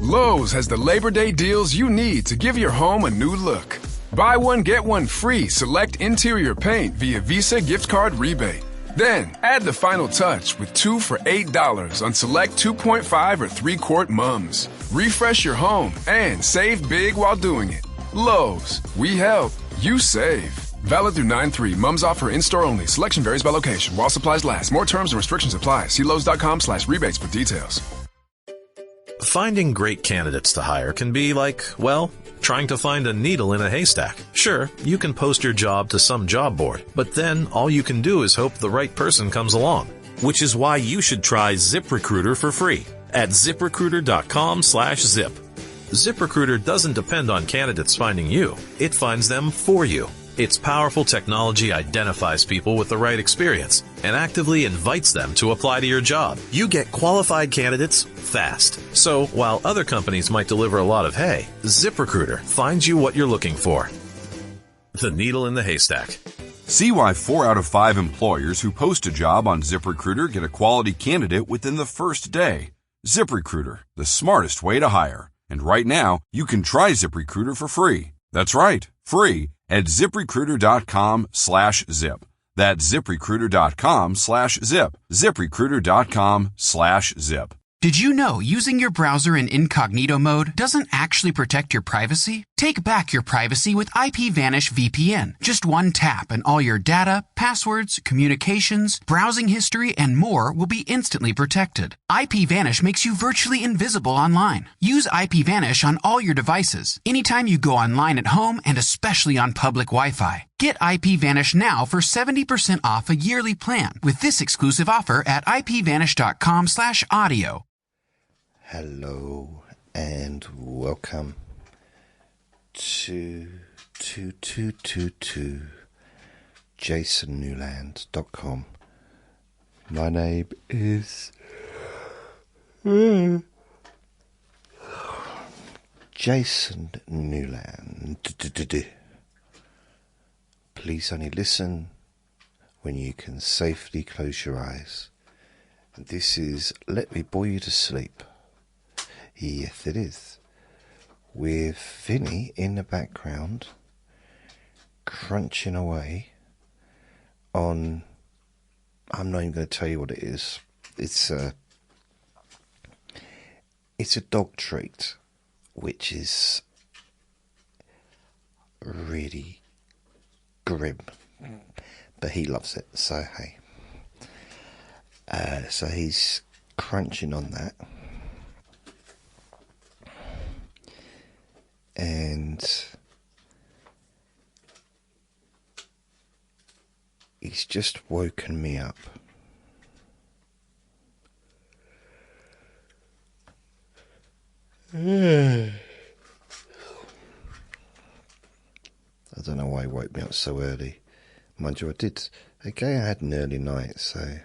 Lowe's has the Labor Day deals you need to give your home a new look. Buy one, get one free select interior paint via Visa gift card rebate. Then, add the final touch with 2 for $8 on select 2.5 or 3-quart mums. Refresh your home and save big while doing it. Lowe's. We help. You save. Valid through 9/3. Mums offer in-store only. Selection varies by location. While supplies last. More terms and restrictions apply. See Lowes.com/rebates for details. Finding great candidates to hire can be like, well, trying to find a needle in a haystack. Sure, you can post your job to some job board, but then all you can do is hope the right person comes along. Which is why you should try ZipRecruiter for free at ZipRecruiter.com/zip. ZipRecruiter doesn't depend on candidates finding you. It finds them for you. Its powerful technology identifies people with the right experience and actively invites them to apply to your job. You get qualified candidates fast. So while other companies might deliver a lot of hay, ZipRecruiter finds you what you're looking for. The needle in the haystack. See why 4 out of 5 employers who post a job on ZipRecruiter get a quality candidate within the first day. ZipRecruiter, the smartest way to hire. And right now, you can try ZipRecruiter for free. That's right, free at ZipRecruiter.com/zip. That's ZipRecruiter.com/zip. ZipRecruiter.com/zip. Did you know using your browser in incognito mode doesn't actually protect your privacy? Take back your privacy with IPVanish VPN. Just one tap and all your data, passwords, communications, browsing history, and more will be instantly protected. IPVanish makes you virtually invisible online. Use IPVanish on all your devices, anytime you go online at home and especially on public Wi-Fi. Get IPVanish now for 70% off a yearly plan with this exclusive offer at IPVanish.com/audio. Hello and welcome to JasonNewland.com. My name is Jason Newland. Please only listen when you can safely close your eyes. And this is Let Me Bore You to Sleep. Yes, it is. With Vinnie in the background, crunching away on... I'm not even going to tell you what it is. It's a dog treat, which is really grim. But he loves it, so hey. So he's crunching on that. And he's just woken me up. I don't know why he woke me up so early. Mind you, I had an early night, so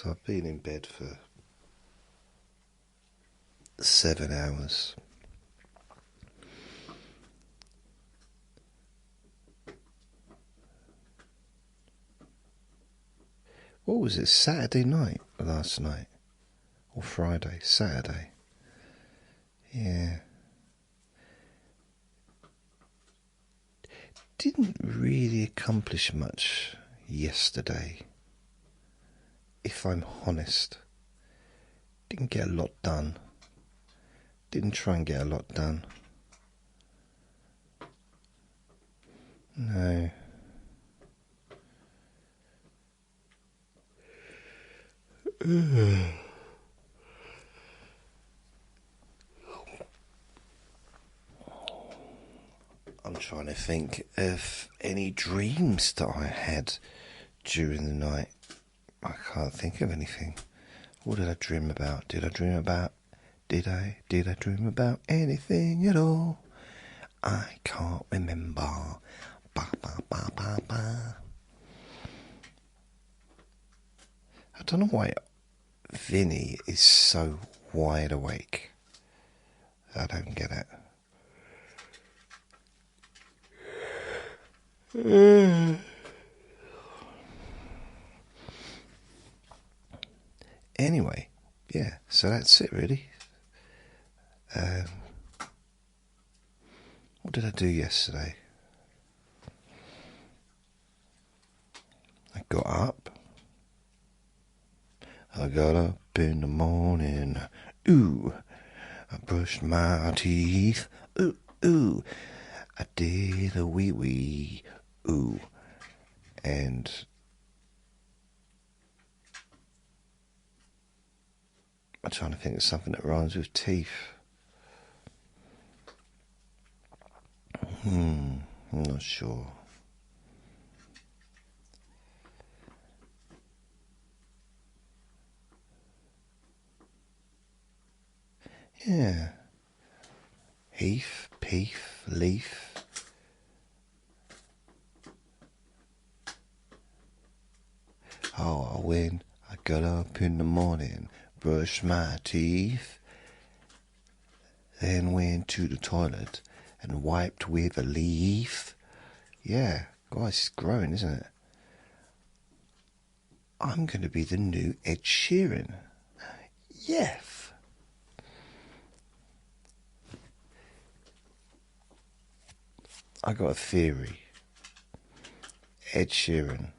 I've been in bed for 7 hours. What was it, Saturday night last night? Or Friday? Saturday. Yeah. Didn't really accomplish much yesterday, if I'm honest. Didn't get a lot done. Didn't try and get a lot done. No. I'm trying to think of any dreams that I had during the night. I can't think of anything. What did I dream about? Did I dream about anything at all? I can't remember. Ba, ba, ba, ba, ba. I don't know why Vinnie is so wide awake. I don't get it. Anyway, yeah, so that's it really. What did I do yesterday? I got up in the morning, ooh, I brushed my teeth, ooh, ooh, I did a wee, ooh, and I'm trying to think of something that rhymes with teeth. I'm not sure. Yeah. Heath, peef, leaf. Oh, when I got up in the morning, brushed my teeth, then went to the toilet and wiped with a leaf. Yeah, guys, it's growing, isn't it? I'm going to be the new Ed Sheeran. Yes. I got a theory. Ed Sheeran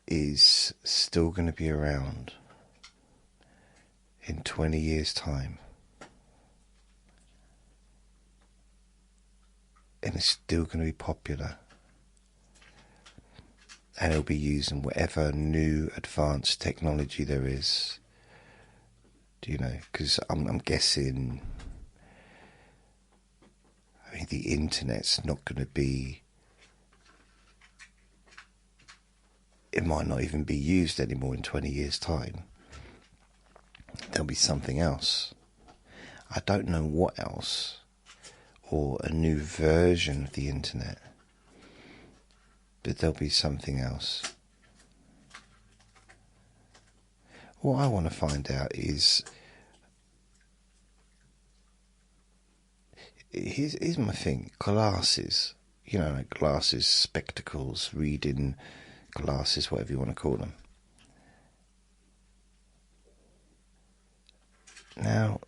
is still going to be around in 20 years' time. And it's still going to be popular. And he'll be using whatever new advanced technology there is. Do you know? Because I'm guessing, I mean, the internet's not going to be, it might not even be used anymore in 20 years' time. There'll be something else. I don't know what else, or a new version of the internet, but there'll be something else. What I want to find out is, here's my thing, glasses, you know, like glasses, spectacles, reading glasses, whatever you want to call them. Now,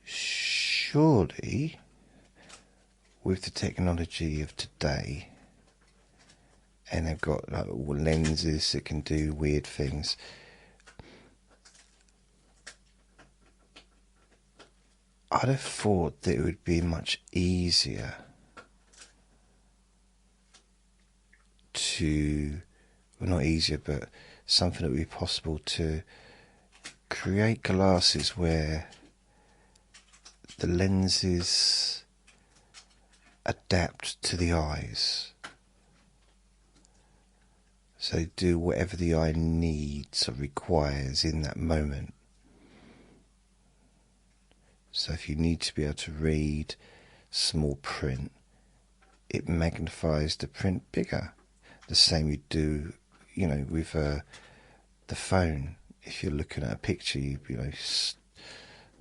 surely, with the technology of today, and they've got like lenses that can do weird things, I'd have thought that it would be much easier to, well, not easier, but something that would be possible to create glasses where the lenses adapt to the eyes. So do whatever the eye needs or requires in that moment. So if you need to be able to read small print, it magnifies the print bigger. The same you do, you know, with the phone. If you're looking at a picture, you know,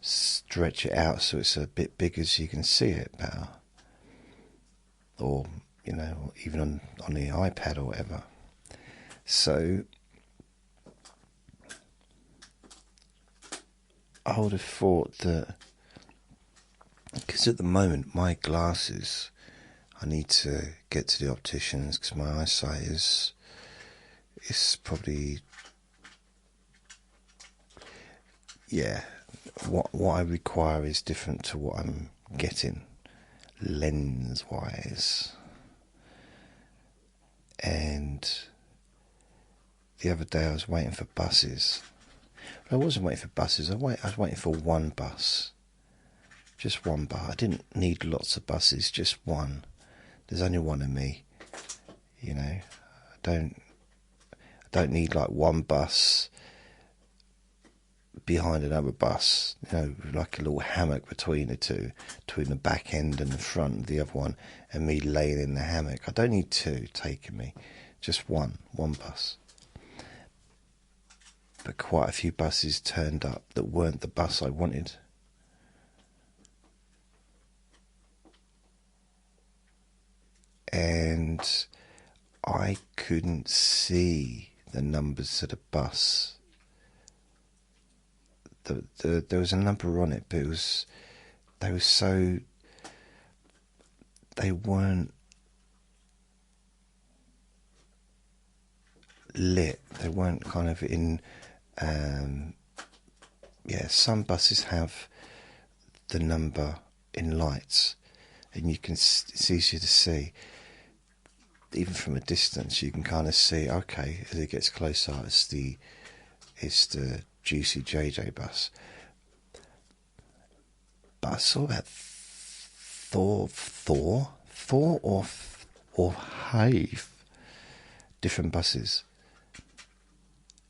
stretch it out so it's a bit bigger so you can see it better. Or, you know, even on the iPad or whatever. So I would have thought that, because at the moment my glasses, I need to get to the opticians because my eyesight is probably, yeah, what I require is different to what I'm getting lens wise. And the other day I was waiting for buses. I wasn't waiting for buses, I was waiting for one bus. Just one bus. I didn't need lots of buses, just one. There's only one of me. You know, I don't need like one bus behind another bus, you know, like a little hammock between the two, between the back end and the front of the other one, and me laying in the hammock. I don't need two taking me, just one bus. But quite a few buses turned up that weren't the bus I wanted. And I couldn't see the numbers of the bus. There was a number on it, but they weren't lit. They weren't kind of in. Some buses have the number in lights, and it's easier to see. Even from a distance, you can kind of see. Okay, as it gets closer, it's the Juicy JJ bus. But I saw about four or five different buses,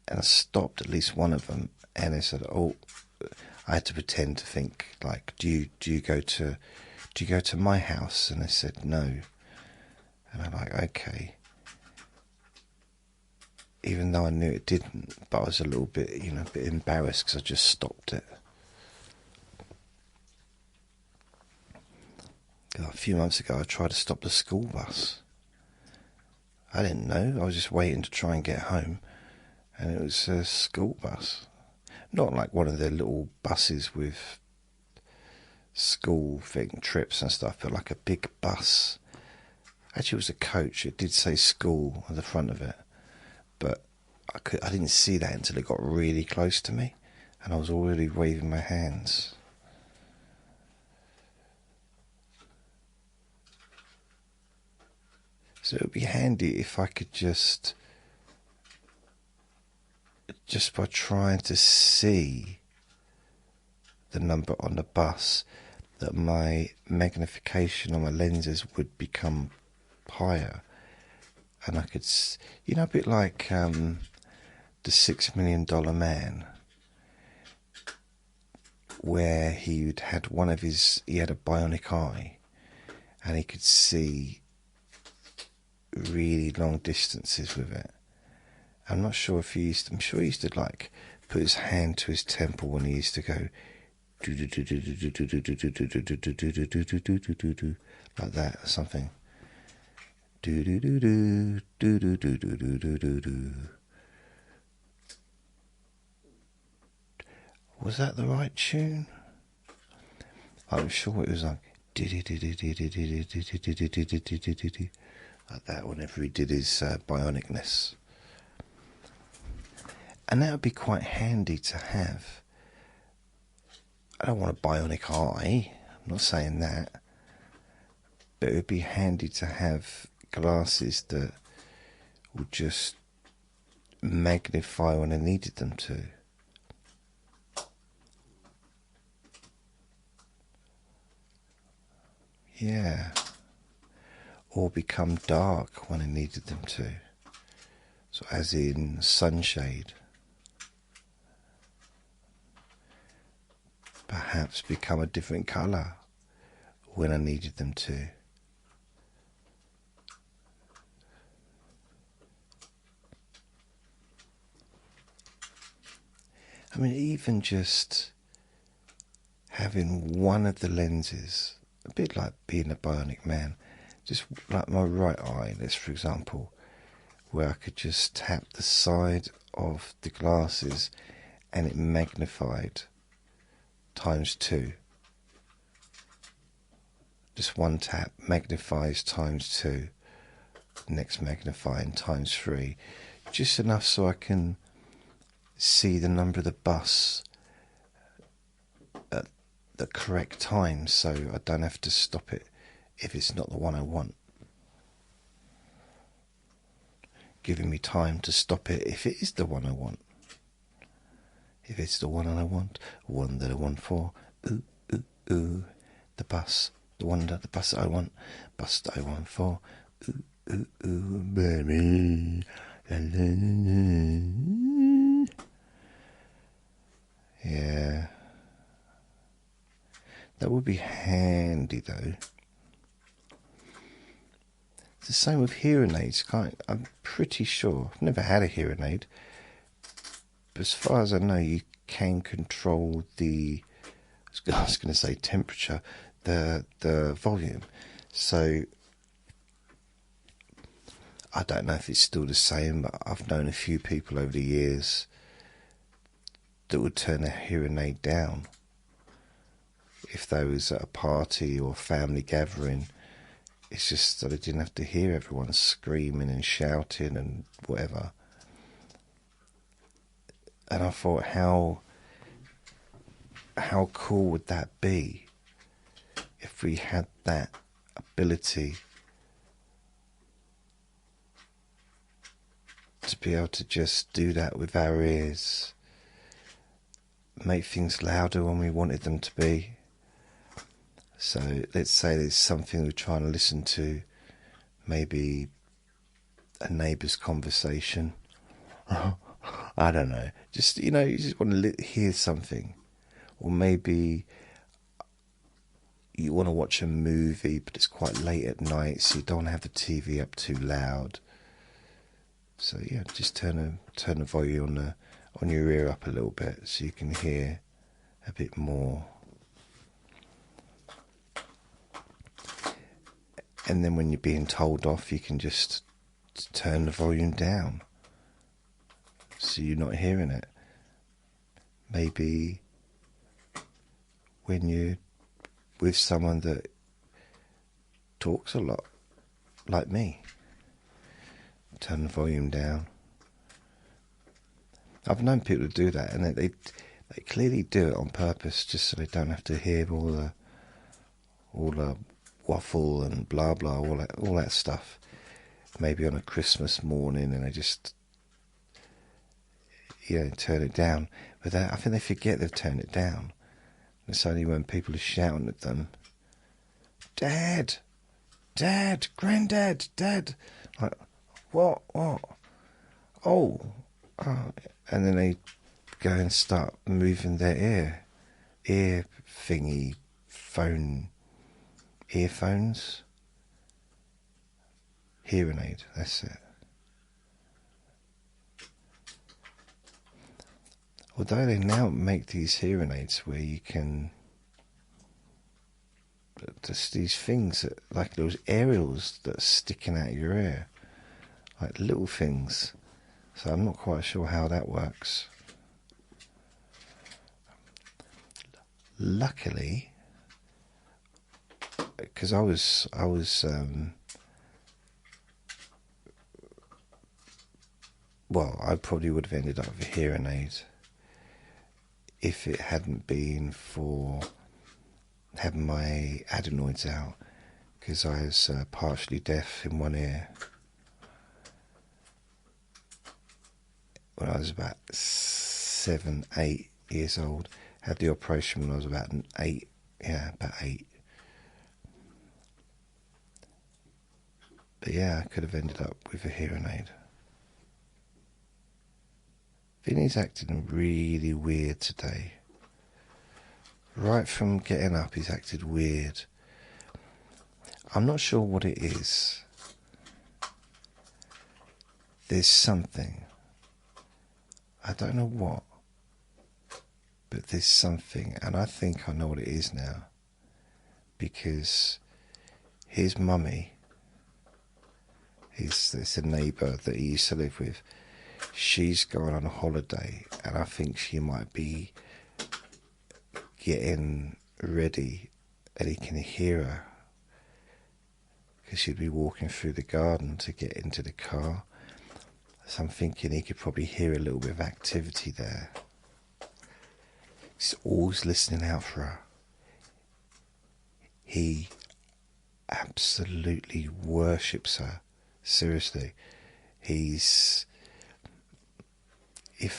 and I stopped at least one of them, and they said, "Oh," I had to pretend to think like, "Do you go to my house?" And they said, "No," and I'm like, "Okay." Even though I knew it didn't, but I was a little bit, a bit embarrassed because I just stopped it. A few months ago, I tried to stop the school bus. I didn't know. I was just waiting to try and get home, and it was a school bus. Not like one of their little buses with school trips and stuff, but like a big bus. Actually, it was a coach. It did say school on the front of it. But I didn't see that until it got really close to me, and I was already waving my hands. So it would be handy if I could just by trying to see the number on the bus, that my magnification on my lenses would become higher. And I could, a bit like the $6 Million Man, where he had he had a bionic eye, and he could see really long distances with it. I'm not sure if I'm sure he used to like put his hand to his temple when he used to go like that or something. Was that the right tune? I'm sure it was like that whenever he did his bionicness. And that would be quite handy to have. I don't want a bionic eye, I'm not saying that, but it would be handy to have glasses that would just magnify when I needed them to. Yeah. Or become dark when I needed them to. So as in sunshade. Perhaps become a different colour when I needed them to. I mean, even just having one of the lenses, a bit like being a bionic man, just like my right eye, for example, where I could just tap the side of the glasses and it magnified ×2. Just one tap magnifies ×2, next magnifying ×3, just enough so I can see the number of the bus at the correct time, so I don't have to stop it if it's not the one I want. Giving me time to stop it if it is the one I want. If it's the one I want, one that I want for, ooh, ooh, ooh, the bus that I want, bus that I want for, ooh, ooh, ooh, baby, la, la, la, la. Yeah, that would be handy though. It's the same with hearing aids. I'm pretty sure, I've never had a hearing aid, but as far as I know, you can control the, I was going to say temperature, the volume. So I don't know if it's still the same, but I've known a few people over the years that would turn a hearing aid down if they was at a party or family gathering. It's just that they didn't have to hear everyone screaming and shouting and whatever. And I thought, how cool would that be if we had that ability to be able to just do that with our ears, make things louder when we wanted them to be. So let's say there's something we're trying to listen to, maybe a neighbour's conversation. I don't know. Just, you just want to hear something. Or maybe you want to watch a movie, but it's quite late at night, so you don't want to have the TV up too loud. So yeah, just turn the volume on your ear up a little bit so you can hear a bit more. And then when you're being told off, you can just turn the volume down so you're not hearing it. Maybe when you're with someone that talks a lot, like me, turn the volume down. I've known people to do that, and they clearly do it on purpose, just so they don't have to hear all the waffle and blah blah, all that stuff. Maybe on a Christmas morning, and they just turn it down. But I think they forget they've turned it down. It's only when people are shouting at them, "Dad, Dad, Granddad, Dad," like, what? Oh, and then they go and start moving their ear thingy, earphones, hearing aid. That's it. Although they now make these hearing aids where you can just these things that, like those aerials that are sticking out of your ear, like little things. So I'm not quite sure how that works. Luckily, because I was I probably would have ended up with a hearing aid if it hadn't been for having my adenoids out, because I was partially deaf in one ear when I was about 7, 8 years old. Had the operation when I was about 8. But yeah, I could have ended up with a hearing aid. Vinnie's acting really weird today. Right from getting up, he's acted weird. I'm not sure what it is. There's something. I don't know what. But there's something, and I think I know what it is now. Because his mummy, it's a neighbour that he used to live with, she's going on a holiday, and I think she might be getting ready, and he can hear her, because she'd be walking through the garden to get into the car. So I'm thinking he could probably hear a little bit of activity there. He's always listening out for her. He absolutely worships her. Seriously. If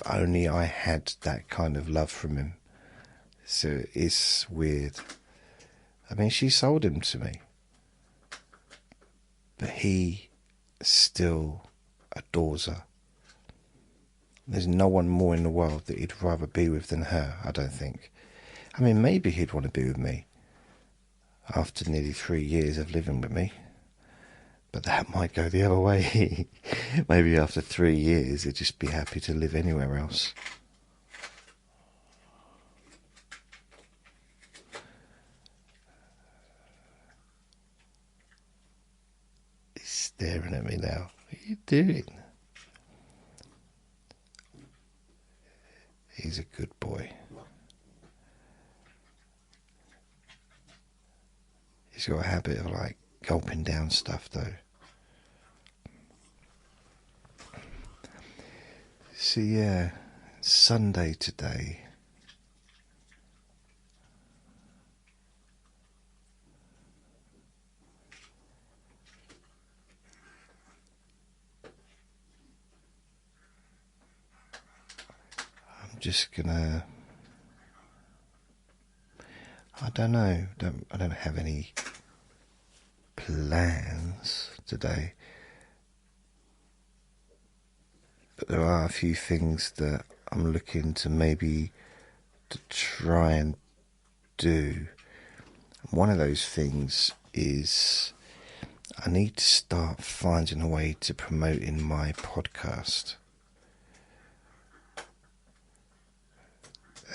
only I had that kind of love from him. So it's weird. I mean, she sold him to me. But he still adores her. There's no one more in the world that he'd rather be with than her, I don't think. I mean, maybe he'd want to be with me after nearly 3 years of living with me. But that might go the other way. Maybe after 3 years, he'd just be happy to live anywhere else. He's staring at me now. What are you doing? He's a good boy. He's got a habit of like gulping down stuff though. So yeah, it's Sunday today. I'm just gonna, I don't know, I don't have any plans today, but there are a few things that I'm looking to maybe to try and do. One of those things is I need to start finding a way to promoting my podcast.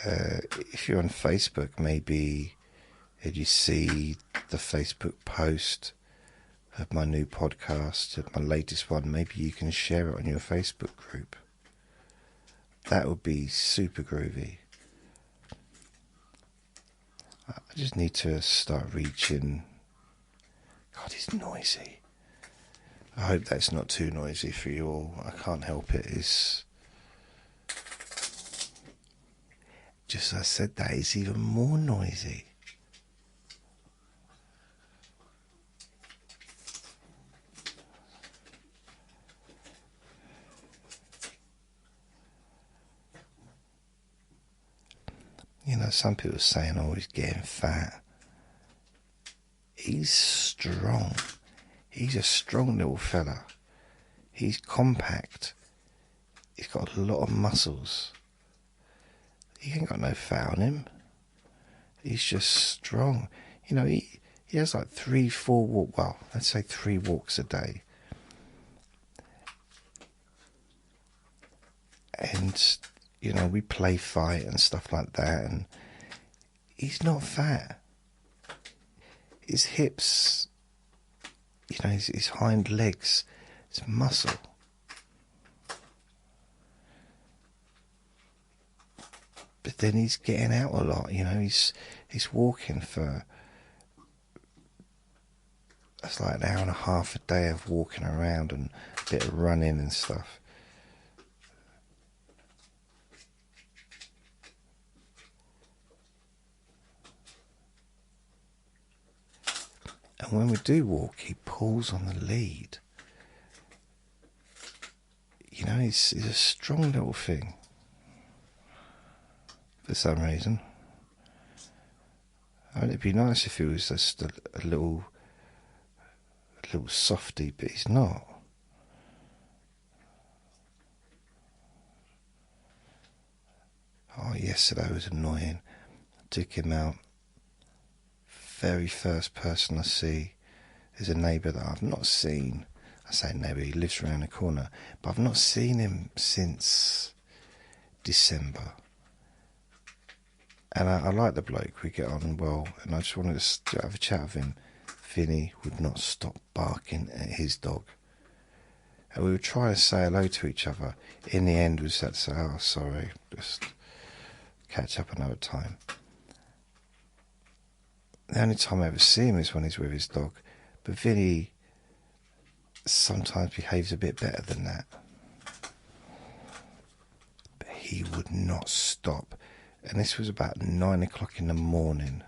If you're on Facebook, maybe if you see the Facebook post of my new podcast, of my latest one, maybe you can share it on your Facebook group. That would be super groovy. I just need to start reaching. God, it's noisy. I hope that's not too noisy for you all. I can't help it. It's just as I said that, it's even more noisy. You know, some people are saying, oh, he's getting fat. He's strong. He's a strong little fella. He's compact. He's got a lot of muscles. He ain't got no fat on him. He's just strong. You know, he has like 3-4 walks. Well, let's say 3 walks a day. And, you know, we play fight and stuff like that. And he's not fat. His hips, you know, his hind legs, it's muscle. But then he's getting out a lot, you know, he's walking for, that's like an hour and a half a day of walking around and a bit of running and stuff. And when we do walk, he pulls on the lead. You know, he's a strong little thing. For some reason. I mean, it'd be nice if he was just a little softy, but he's not. Oh, yesterday was annoying. I took him out. Very first person I see is a neighbour that I've not seen. I say neighbour, he lives around the corner, but I've not seen him since December. And I like the bloke, we get on well, and I just wanted to have a chat with him. Vinnie would not stop barking at his dog. And we would try to say hello to each other. In the end, we just had to say, oh, sorry, just catch up another time. The only time I ever see him is when he's with his dog. But Vinnie sometimes behaves a bit better than that. But he would not stop. And this was about 9 o'clock in the morning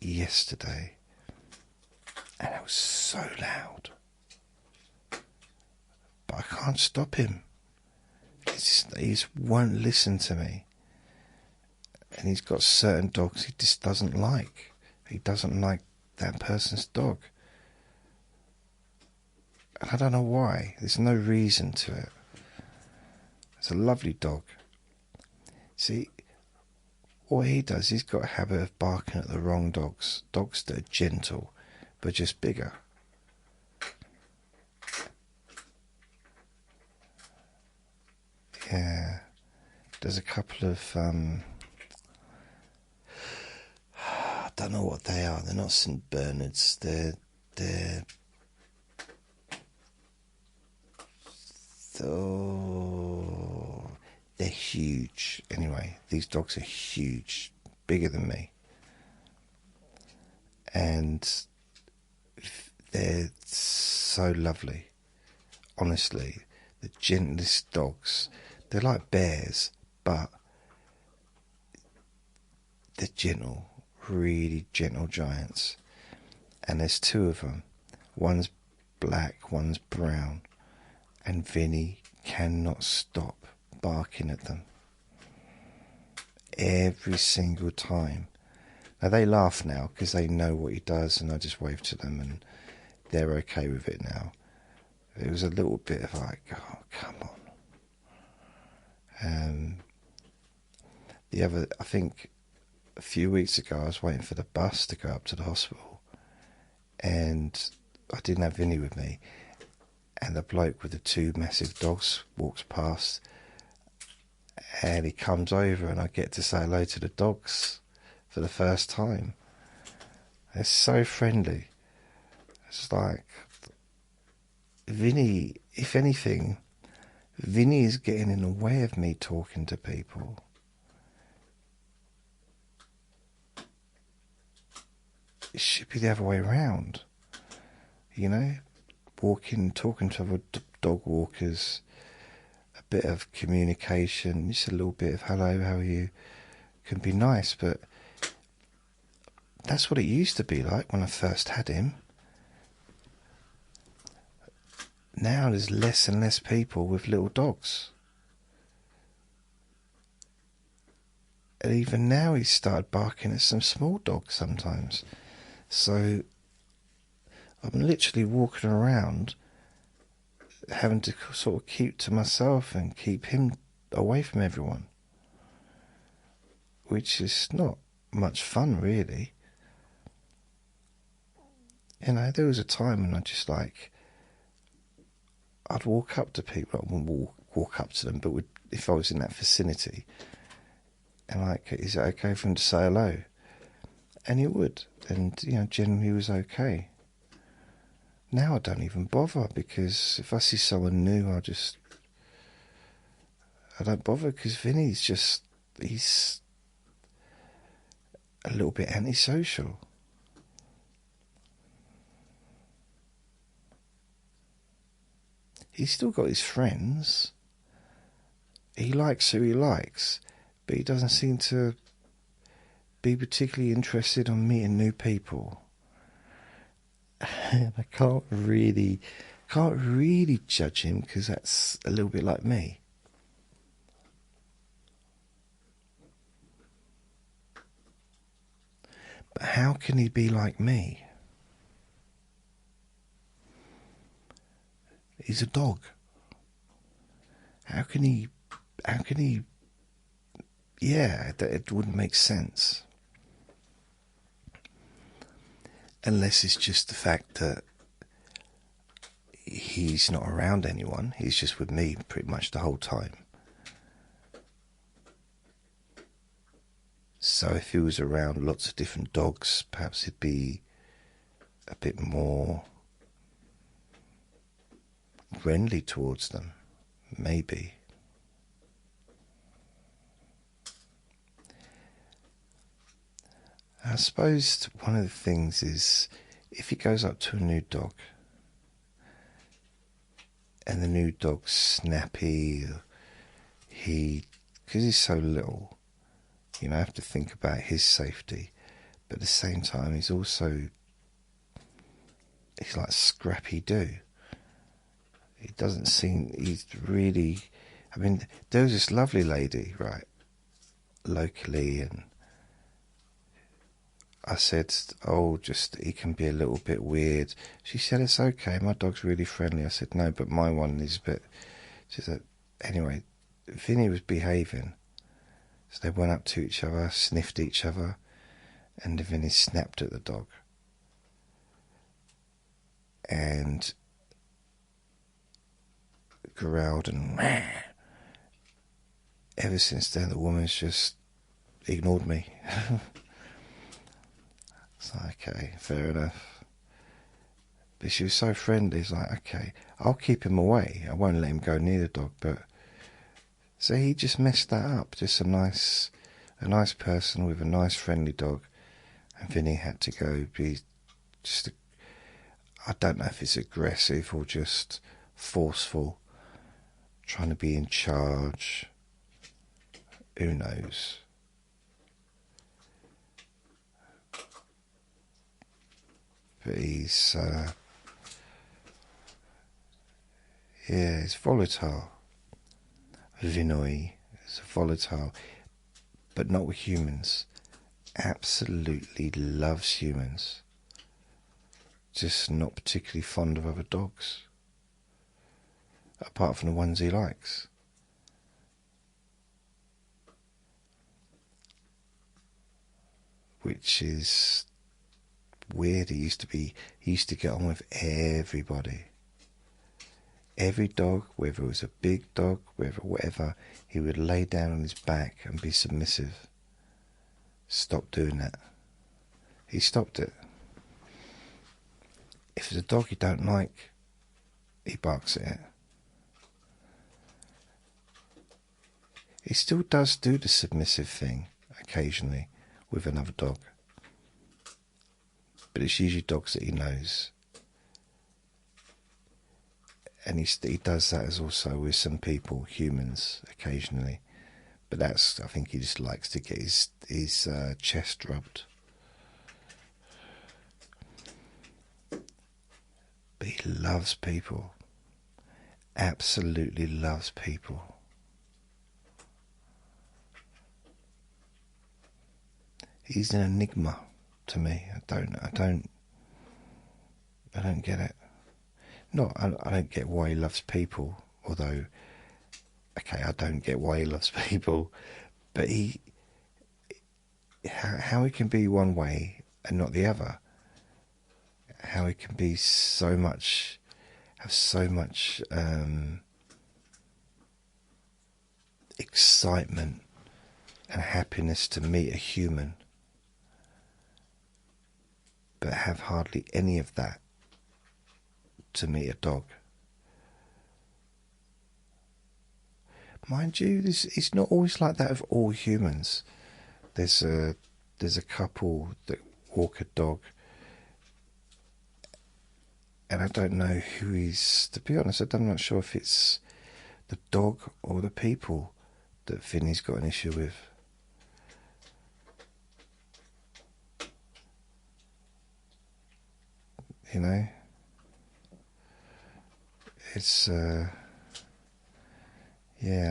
yesterday. And it was so loud. But I can't stop him. He just won't listen to me. And he's got certain dogs he just doesn't like. He doesn't like that person's dog. And I don't know why. There's no reason to it. It's a lovely dog. See, what he does, he's got a habit of barking at the wrong dogs. Dogs that are gentle, but just bigger. Yeah. There's a couple of... I don't know what they are. They're not St. Bernards. They're oh, they're huge. Anyway, these dogs are huge, bigger than me. And they're so lovely. Honestly, the gentlest dogs. They're like bears, but they're gentle, really gentle giants. And there's two of them. One's black, one's brown. And Vinnie cannot stop barking at them. Every single time. Now they laugh now because they know what he does, and I just wave to them and they're okay with it now. It was a little bit of like, oh, come on. I think a few weeks ago I was waiting for the bus to go up to the hospital, and I didn't have Vinnie with me, and the bloke with the two massive dogs walks past, and he comes over and I get to say hello to the dogs for the first time. They're so friendly. It's like Vinnie, if anything, Vinnie is getting in the way of me talking to people. It should be the other way around, you know, talking to other dog walkers, a bit of communication, just a little bit of hello, how are you, can be nice, but that's what it used to be like when I first had him. Now there's less and less people with little dogs. And even now he's started barking at some small dogs sometimes. So I'm literally walking around having to sort of keep to myself and keep him away from everyone, which is not much fun really. You know, there was a time when I just like, I'd walk up to people, I wouldn't walk up to them, but if I was in that vicinity, and like, is it okay for him to say hello? And he would, and you know, generally he was okay. Now I don't even bother, because if I see someone new, I don't bother, because Vinny's he's a little bit antisocial. He's still got his friends. He likes who he likes, but he doesn't seem to be particularly interested in meeting new people. And I can't really judge him, because that's a little bit like me. But how can he be like me? He's a dog. How can he, yeah, it wouldn't make sense. Unless it's just the fact that he's not around anyone, he's just with me pretty much the whole time. So if he was around lots of different dogs, perhaps he'd be a bit more friendly towards them, maybe. I suppose one of the things is, if he goes up to a new dog and the new dog's snappy, because he's so little, you know, I have to think about his safety, but at the same time he's like Scrappy-Doo. He doesn't seem, he's really, I mean, there was this lovely lady, right, locally, and I said, oh, he can be a little bit weird. She said, it's okay, my dog's really friendly. I said, no, but my one is a bit, she said, anyway, Vinnie was behaving. So they went up to each other, sniffed each other, and Vinnie snapped at the dog. And growled and ever since then the woman's just ignored me. It's like, okay, fair enough. But she was so friendly. It's like, okay, I'll keep him away. I won't let him go near the dog. But so he just messed that up. Just a nice person with a nice friendly dog, and Vinnie had to go be just. I don't know if it's aggressive or just forceful, trying to be in charge. Who knows? But he's volatile. Vinnie is volatile, but not with humans. Absolutely loves humans. Just not particularly fond of other dogs, apart from the ones he likes. Which is weird. He used to get on with everybody. Every dog, whether it was a big dog, whatever, he would lay down on his back and be submissive. Stop doing that. He stopped it. If it's a dog you don't like, he barks at it. He still does do the submissive thing occasionally with another dog, but it's usually dogs that he knows. And he does that as also with some people, humans, occasionally. But that's, I think he just likes to get his chest rubbed. But he loves people. Absolutely loves people. He's an enigma to me. I don't get it. I don't get why he loves people, although, okay, I don't get why he loves people, but how he can be one way and not the other, how he can be have so much excitement and happiness to meet a human, but have hardly any of that to meet a dog. Mind you, it's not always like that of all humans. There's a couple that walk a dog, and I don't know who is. To be honest, I'm not sure if it's the dog or the people that Vinnie's got an issue with. You know, it's yeah,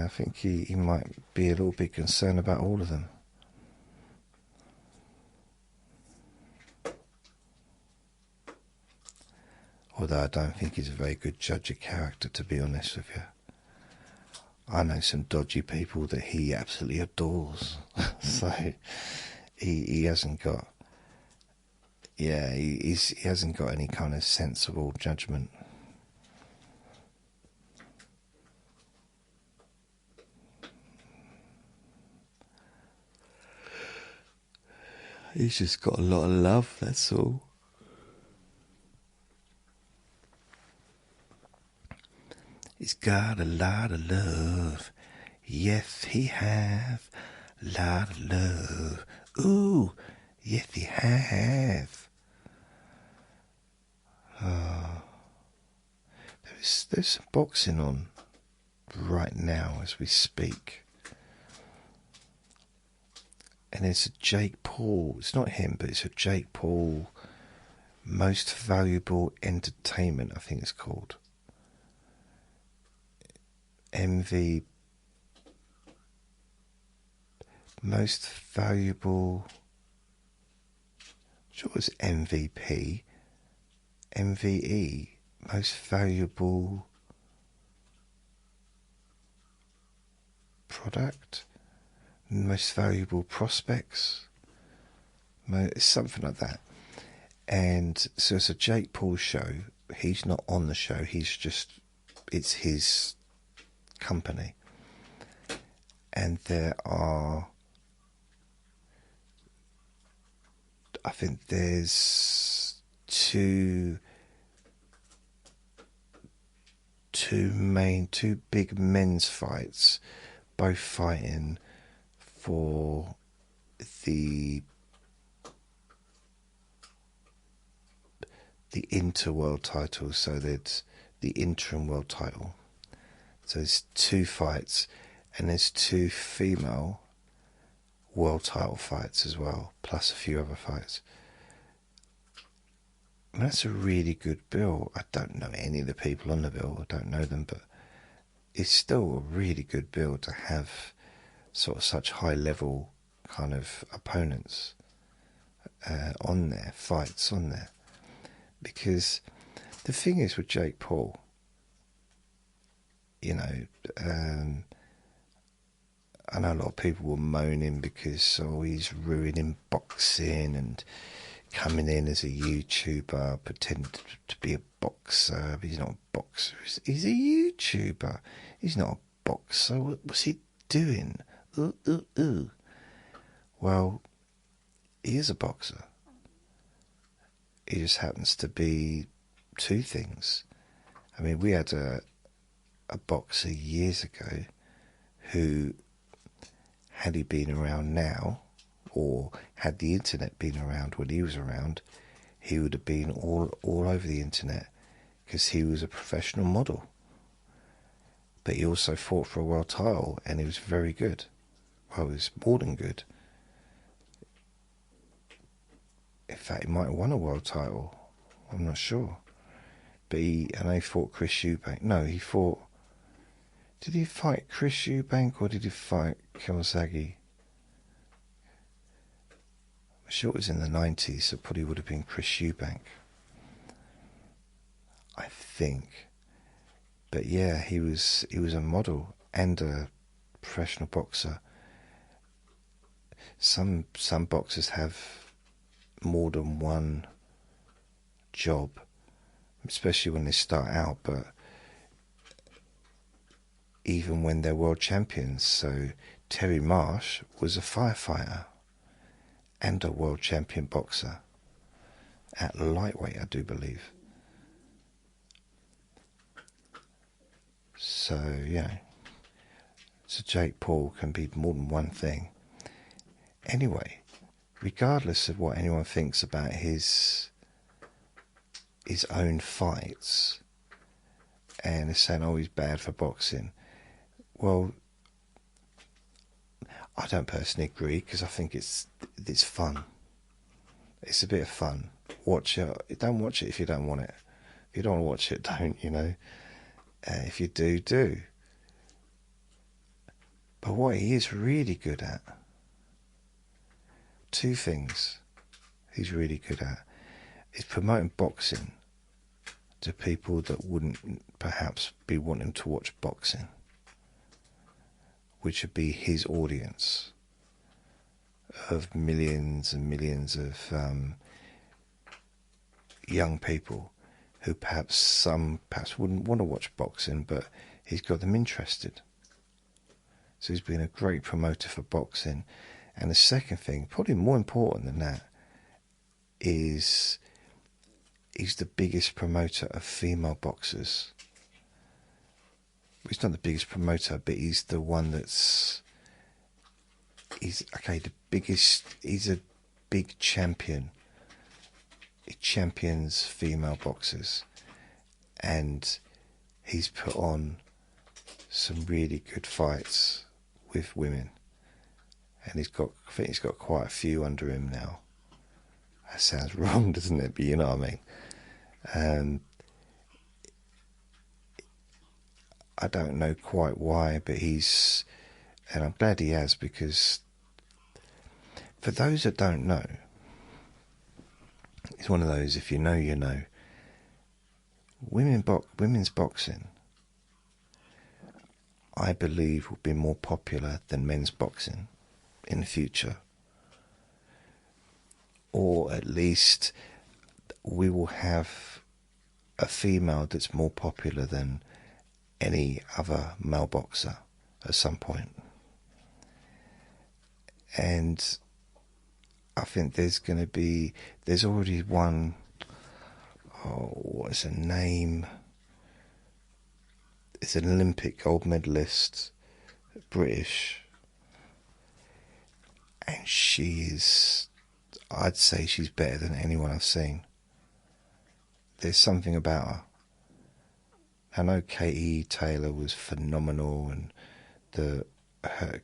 I think he might be a little bit concerned about all of them. Although I don't think he's a very good judge of character, to be honest with you. I know some dodgy people that he absolutely adores. So he hasn't got, yeah, he hasn't got any kind of sensible judgment. He's just got a lot of love, that's all. He's got a lot of love. Yes, he have a lot of love. Ooh, yes, he have. Oh. There's some boxing on right now as we speak. And it's a Jake Paul. It's not him, but it's a Jake Paul Most Valuable Entertainment, I think it's called. MV Most Valuable. I'm sure it was MVP. MVE Most Valuable Product. Most Valuable Prospects. It's something like that. And so it's a Jake Paul show. He's not on the show. It's his company. And there are, I think there's 2 two big men's fights, both fighting for the interworld title. So there's the interim world title. So there's 2 fights, and there's 2 female world title fights as well, plus a few other fights. And that's a really good bill. I don't know any of the people on the bill, I don't know them, but it's still a really good bill to have sort of such high level kind of opponents on there, fights on there. Because the thing is with Jake Paul, you know, I know a lot of people were moaning because he's ruining boxing and coming in as a YouTuber, pretending to be a boxer, but he's not a boxer. He's a YouTuber. He's not a boxer. What's he doing? Well, he is a boxer. He just happens to be 2 things. I mean, we had a boxer years ago who, had he been around now, or had the internet been around when he was around, he would have been all over the internet, because he was a professional model. But he also fought for a world title, and he was very good. Well, he was more than good. In fact, he might have won a world title. I'm not sure. But he fought Chris Eubank. No, he fought... Did he fight Chris Eubank, or did he fight Kawasaki? I'm sure it was in the 90s, so it probably would have been Chris Eubank, I think. But yeah, he was a model and a professional boxer. Some boxers have more than one job, especially when they start out, but even when they're world champions. So Terry Marsh was a firefighter and a world champion boxer at lightweight, I do believe. So, yeah. So Jake Paul can be more than one thing. Anyway, regardless of what anyone thinks about his own fights, and they're saying, oh, he's bad for boxing. Well, I don't personally agree, because I think it's fun. It's a bit of fun. Watch it. Don't watch it if you don't want it. If you don't want to watch it, don't, you know. If you do, do. But what he is really good at, 2 things he's really good at, is promoting boxing to people that wouldn't perhaps be wanting to watch boxing, which would be his audience of millions and millions of young people who perhaps wouldn't want to watch boxing, but he's got them interested. So he's been a great promoter for boxing. And the second thing, probably more important than that, is he's the biggest promoter of female boxers. He's not the biggest promoter, but he's the one that's... He's a big champion. He champions female boxers. And he's put on some really good fights with women. And I think he's got quite a few under him now. That sounds wrong, doesn't it? But you know what I mean. I don't know quite why, but and I'm glad he has, because for those that don't know, it's one of those, if you know, you know. Women's boxing, I believe, will be more popular than men's boxing in the future. Or at least we will have a female that's more popular than any other male boxer at some point. And I think there's already one, what is her name? is an Olympic gold medalist, British, and I'd say she's better than anyone I've seen. There's something about her. I know Katie Taylor was phenomenal, and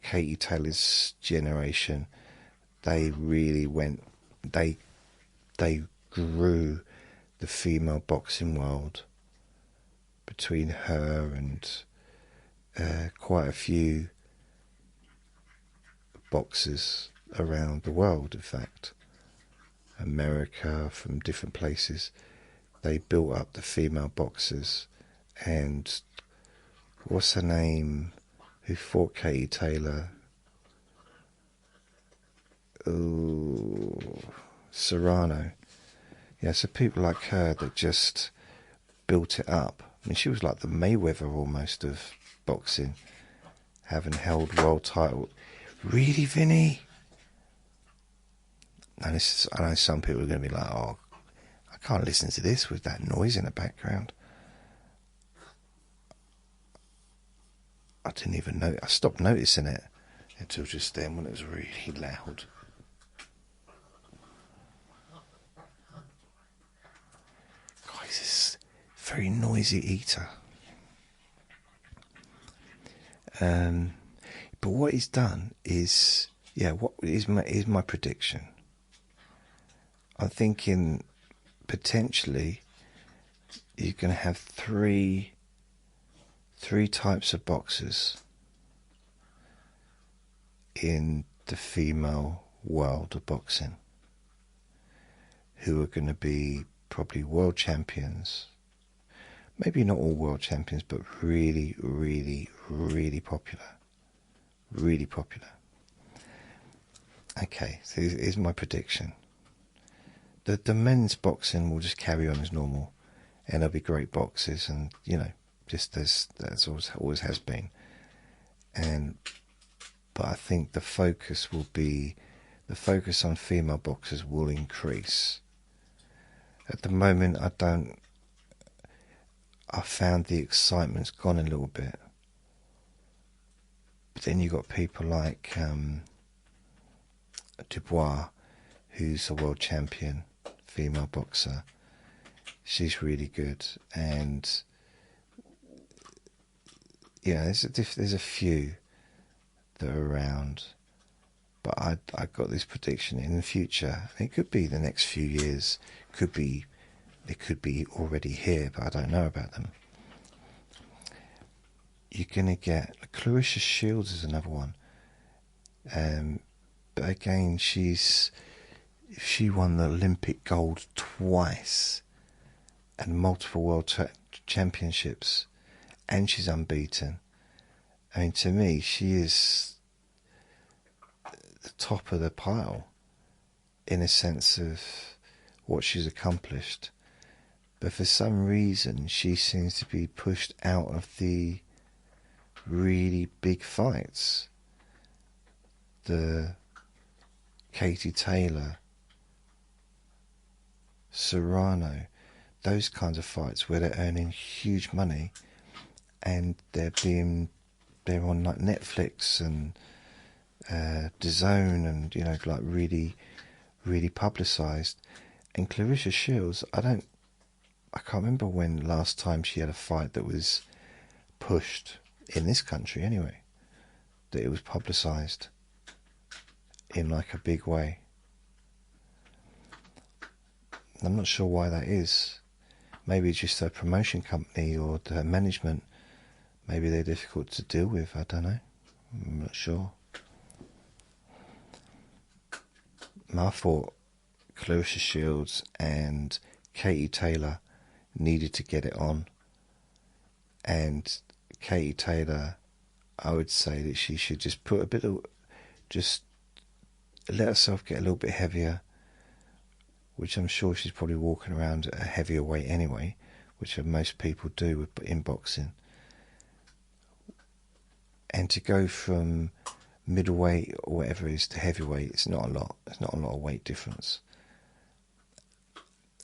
Katie Taylor's generation, they really they grew the female boxing world between her and quite a few boxers around the world, in fact. America, from different places. They built up the female boxers, and what's her name who fought Katie Taylor? Oh, Serrano. Yeah, so people like her that just built it up. I mean, she was like the Mayweather almost of boxing, having held world title. Really, Vinnie? And I know some people are going to be like, oh, I can't listen to this with that noise in the background. I didn't even know. I stopped noticing it until just then when it was really loud. Guys, this very noisy eater. But what he's done is, what is my prediction? I'm thinking potentially you're going to have three types of boxers in the female world of boxing who are going to be probably world champions. Maybe not all world champions, but really, really, really popular. Really popular. Okay, so here's my prediction. The men's boxing will just carry on as normal, and there'll be great boxers, and just that's always has been. But I think the focus on female boxers will increase. At the moment, I found the excitement's gone a little bit. But then you've got people like Dubois, who's a world champion female boxer. She's really good, and there's a few that are around. But I got this prediction in the future. It could be the next few years. They could be already here, but I don't know about them. You're going to get Clarissa Shields is another one. But again, she won the Olympic gold twice and multiple world championships, and she's unbeaten. I mean, to me, she is the top of the pile in a sense of what she's accomplished. But for some reason, she seems to be pushed out of the really big fights. The Katie Taylor, Serrano, those kinds of fights where they're earning huge money, and they're on like Netflix and DAZN, and like really, really publicised. And Clarissa Shields, I can't remember when last time she had a fight that was pushed in this country anyway, that it was publicised in like a big way. I'm not sure why that is. Maybe it's just a promotion company or the management. Maybe they're difficult to deal with. I don't know. I'm not sure. I thought Clarissa Shields and Katie Taylor needed to get it on. And Katie Taylor, I would say that she should just just let herself get a little bit heavier, which I'm sure she's probably walking around at a heavier weight anyway, which most people do in boxing. And to go from middleweight or whatever it is to heavyweight, it's not a lot. It's not a lot of weight difference.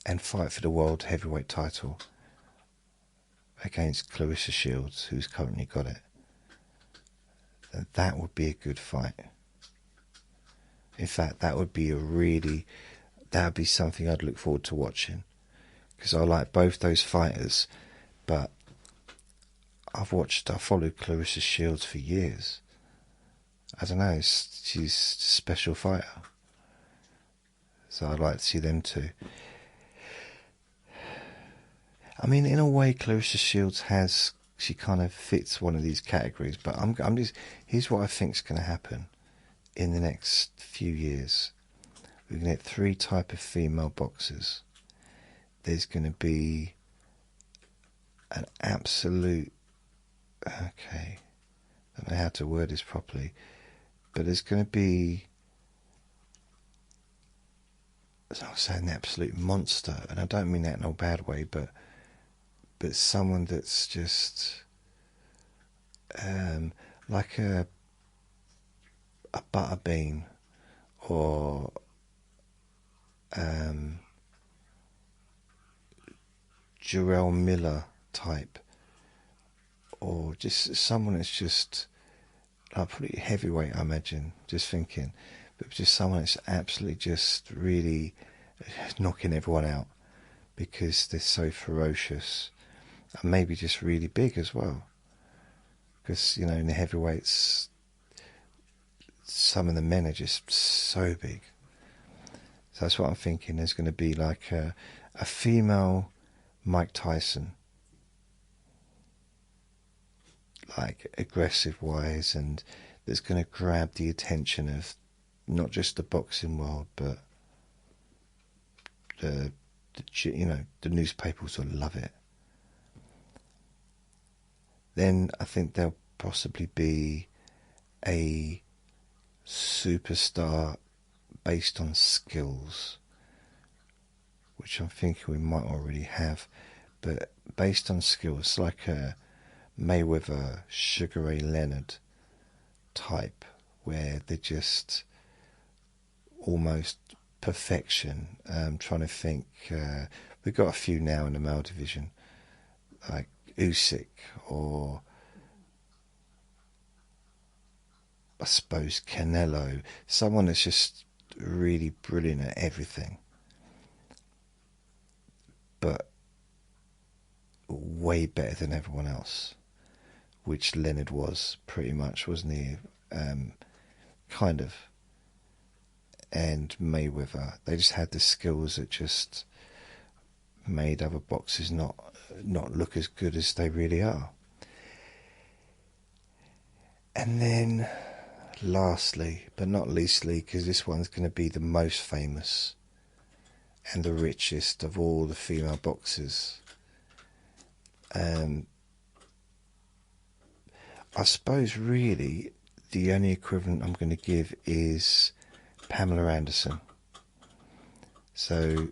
And fight for the world heavyweight title against Clarissa Shields, who's currently got it. That would be a good fight. In fact, that would be something I'd look forward to watching, because I like both those fighters, but I followed Clarissa Shields for years. I don't know, she's a special fighter, so I'd like to see them too. I mean, in a way, Clarissa Shields she kind of fits one of these categories, but here's what I think's going to happen in the next few years. We're going to get 3 types of female boxers. There's going to be an absolute, okay, I don't know how to word this properly, but there's going to be, as I was saying, an absolute monster, and I don't mean that in a bad way, but someone that's just like a butter bean, or Jarrell Miller type, or just someone that's just like pretty heavyweight, I imagine, just thinking, but just someone that's absolutely just really knocking everyone out because they're so ferocious, and maybe just really big as well, because you know, in the heavyweights some of the men are just so big. So that's what I'm thinking. There's going to be like a female Mike Tyson, like aggressive wise, and that's going to grab the attention of not just the boxing world, but the newspapers will love it. Then I think there'll possibly be a superstar based on skills, which I'm thinking we might already have, but based on skills, like a Mayweather, Sugar Ray Leonard type, where they're just almost perfection. Trying to think, we've got a few now in the male division, like Usyk, or I suppose Canelo, someone that's just really brilliant at everything, but way better than everyone else, which Leonard was pretty much, wasn't he? Kind of. And Mayweather, they just had the skills that just made other boxers not look as good as they really are. And then lastly, but not leastly, because this one's going to be the most famous and the richest of all the female boxers, I suppose really the only equivalent I'm going to give is Pamela Anderson. So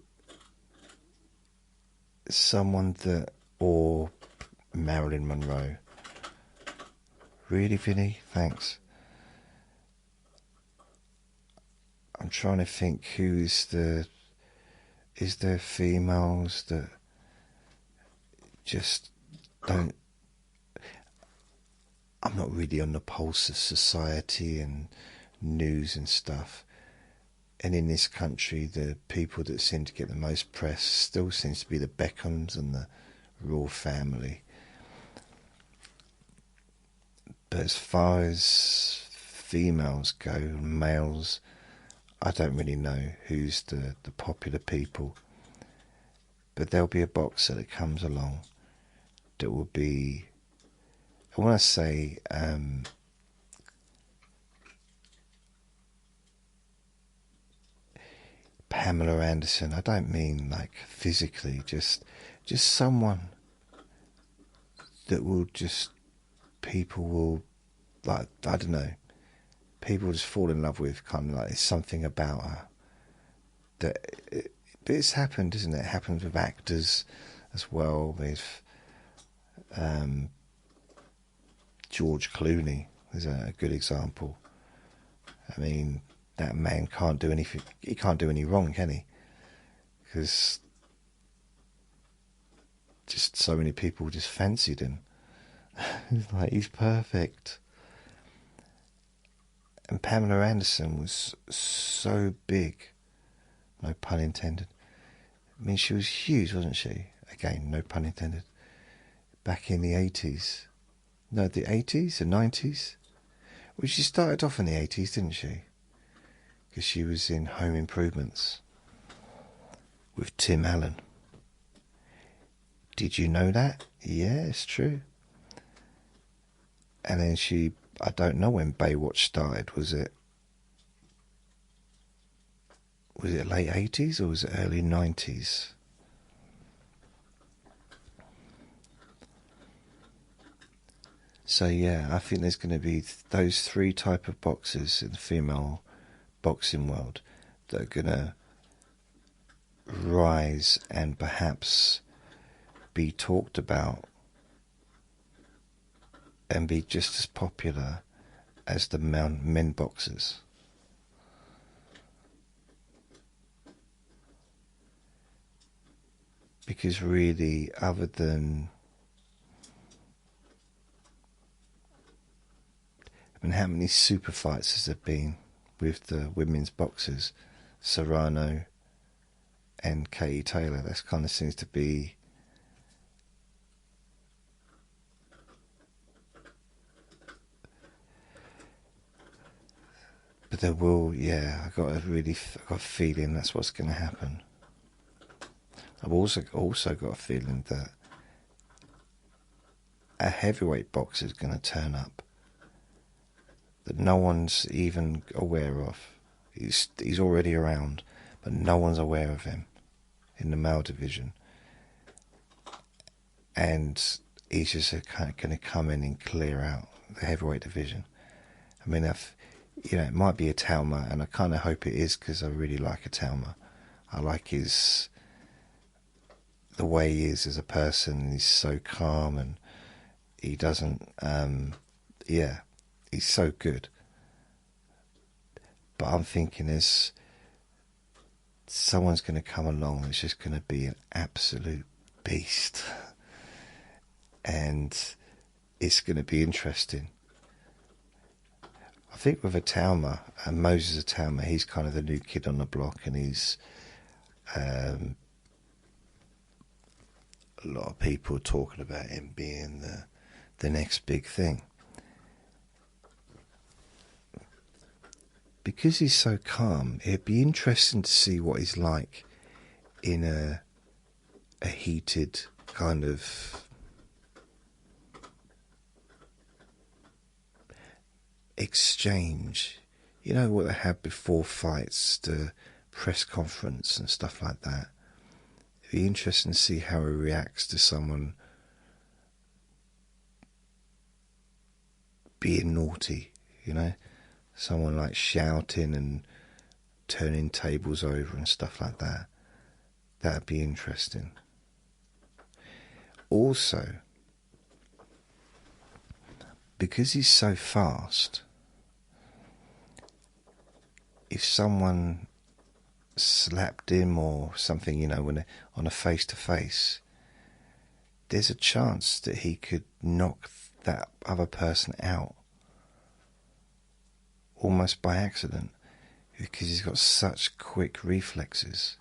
someone that, or Marilyn Monroe. Really, Vinnie? Thanks. I'm trying to think is there females that just don't, I'm not really on the pulse of society and news and stuff, and in this country the people that seem to get the most press still seems to be the Beckhams and the royal family. But as far as females go, males, I don't really know who's the popular people. But there'll be a boxer that comes along that will be, I want to say, Pamela Anderson. I don't mean like physically, just someone that will just, people will, like, I don't know, people just fall in love with, kind of like there's something about her that, but it's happened, isn't it? It happens with actors as well. With George Clooney is a good example. I mean, that man can't do anything. He can't do any wrong, can he? Because just so many people just fancied him. It's like, he's perfect. And Pamela Anderson was so big, no pun intended. I mean, she was huge, wasn't she? Again, no pun intended. Back in the 80s. No, the 80s, the 90s. Well, she started off in the 80s, didn't she? Because she was in Home Improvements with Tim Allen. Did you know that? Yeah, it's true. And then she, I don't know when Baywatch started. Was it late 80s or was it early 90s? So yeah, I think there's going to be those three type of boxers in the female boxing world that are going to rise and perhaps be talked about and be just as popular as the men boxers. Because really, other than, I mean, how many super fights has there been with the women's boxers, Serrano and Katie Taylor? That kind of seems to be but there will, yeah, I got a feeling that's what's going to happen. I've also got a feeling that a heavyweight boxer is going to turn up that no one's even aware of. He's already around, but no one's aware of him in the male division, and he's just kind of going to come in and clear out the heavyweight division. I mean, it might be a Talma, and I kind of hope it is, because I really like a Talma. I like the way he is as a person. He's so calm, and he doesn't, he's so good. But I'm thinking someone's going to come along that's just going to be an absolute beast, and it's going to be interesting. I think with Atalma, Moses Atalma, he's kind of the new kid on the block, and he's a lot of people talking about him being the next big thing. Because he's so calm, it'd be interesting to see what he's like in a heated kind of exchange. You know what they have before fights, the press conference and stuff like that. It'd be interesting to see how he reacts to someone being naughty, you know, someone like shouting and turning tables over and stuff like that. That'd be interesting. Also, because he's so fast, if someone slapped him or something, you know, when on a face-to-face, there's a chance that he could knock that other person out almost by accident, because he's got such quick reflexes.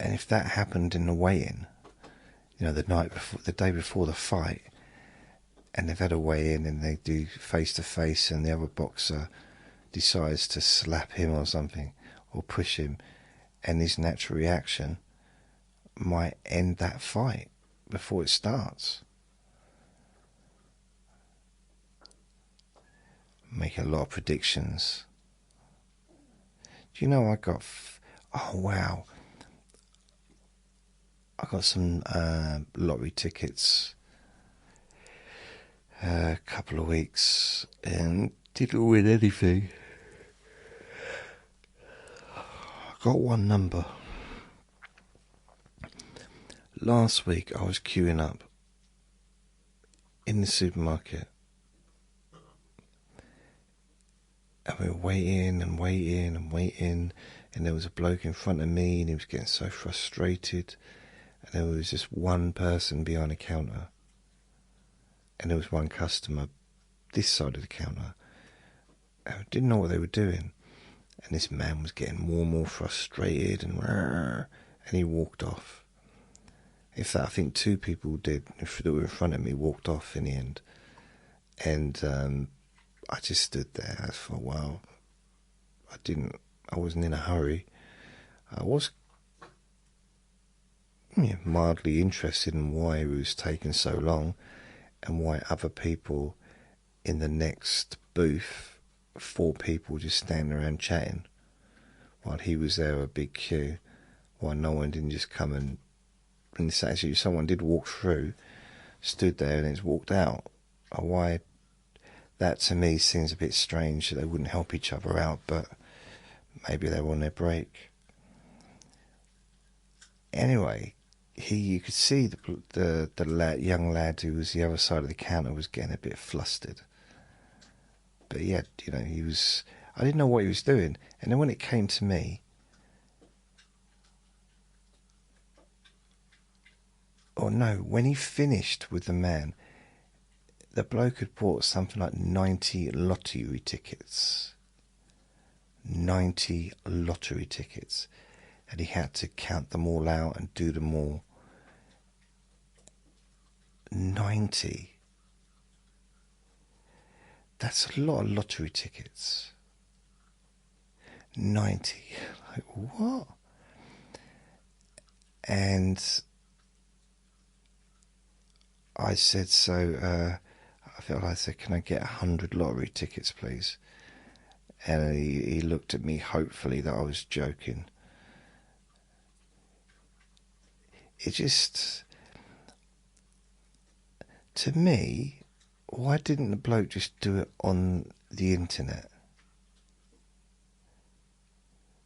And if that happened in the weigh-in, you know, the day before the fight, and they've had a weigh-in and they do face-to-face, and the other boxer decides to slap him or something, or push him, and his natural reaction might end that fight before it starts. Make a lot of predictions. Do you know I got... oh, wow. I got some lottery tickets a couple of weeks and didn't win anything. I got one number. Last week I was queuing up in the supermarket, and we were waiting and waiting and waiting, and there was a bloke in front of me, and he was getting so frustrated, and there was just one person behind the counter, and there was one customer this side of the counter. I didn't know what they were doing, and this man was getting more and more frustrated, and he walked off. In fact, I think two people that were in front of me walked off in the end, and I just stood there. I thought, well, I wasn't in a hurry. I was mildly interested in why it was taking so long, and why other people in the next booth, 4 people just standing around chatting, while he was there, a big queue, why no one didn't just come and actually someone did walk through, stood there, and then walked out. Or why? That to me seems a bit strange that they wouldn't help each other out, but maybe they were on their break. Anyway, you could see the young lad who was the other side of the counter was getting a bit flustered. But yeah, he was. I didn't know what he was doing, and then when it came to me, when he finished with the man, the bloke had bought something like 90 lottery tickets. 90 lottery tickets. And he had to count them all out and do them all. 90. That's a lot of lottery tickets. 90. Like, what? And I said, I said, can I get 100 lottery tickets, please? And he looked at me hopefully that I was joking. It just, to me, why didn't the bloke just do it on the internet?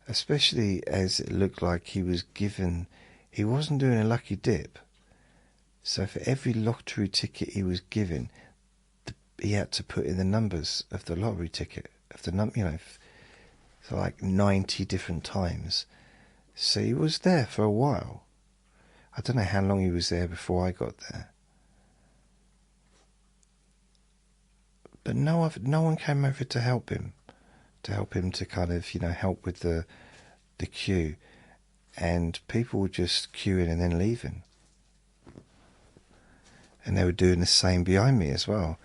Especially as it looked like he wasn't doing a lucky dip. So for every lottery ticket he was given, he had to put in the numbers of the lottery ticket, so like 90 different times. So he was there for a while. I don't know how long he was there before I got there. But no one came over to help him to kind of, help with the queue. And people were just queuing and then leaving. And they were doing the same behind me as well.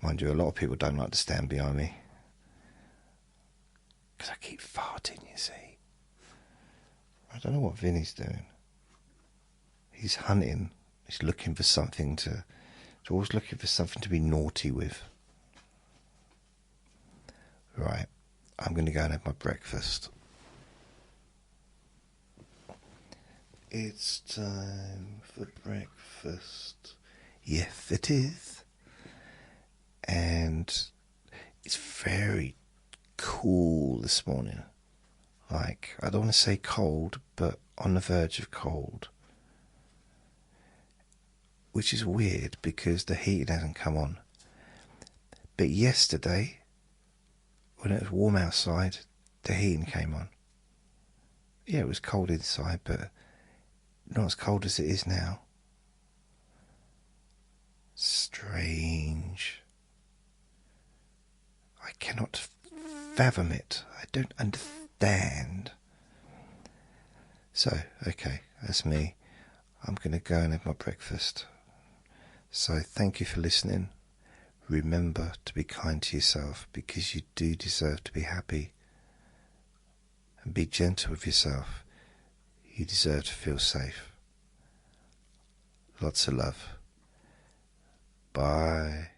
Mind you, a lot of people don't like to stand behind me, because I keep farting, you see. I don't know what Vinnie's doing. He's hunting. He's looking for something he's always looking for something to be naughty with. Right, I'm going to go and have my breakfast. It's time for breakfast. Yes, it is. And it's very cool this morning. Like, I don't want to say cold, but on the verge of cold. Which is weird because the heating hasn't come on. But yesterday, when it was warm outside, the heating came on. Yeah, it was cold inside, but not as cold as it is now. Strange. I cannot fathom it. I don't understand. So, okay, that's me. I'm going to go and have my breakfast. So, thank you for listening. Remember to be kind to yourself, because you do deserve to be happy. And be gentle with yourself. You deserve to feel safe. Lots of love. Bye.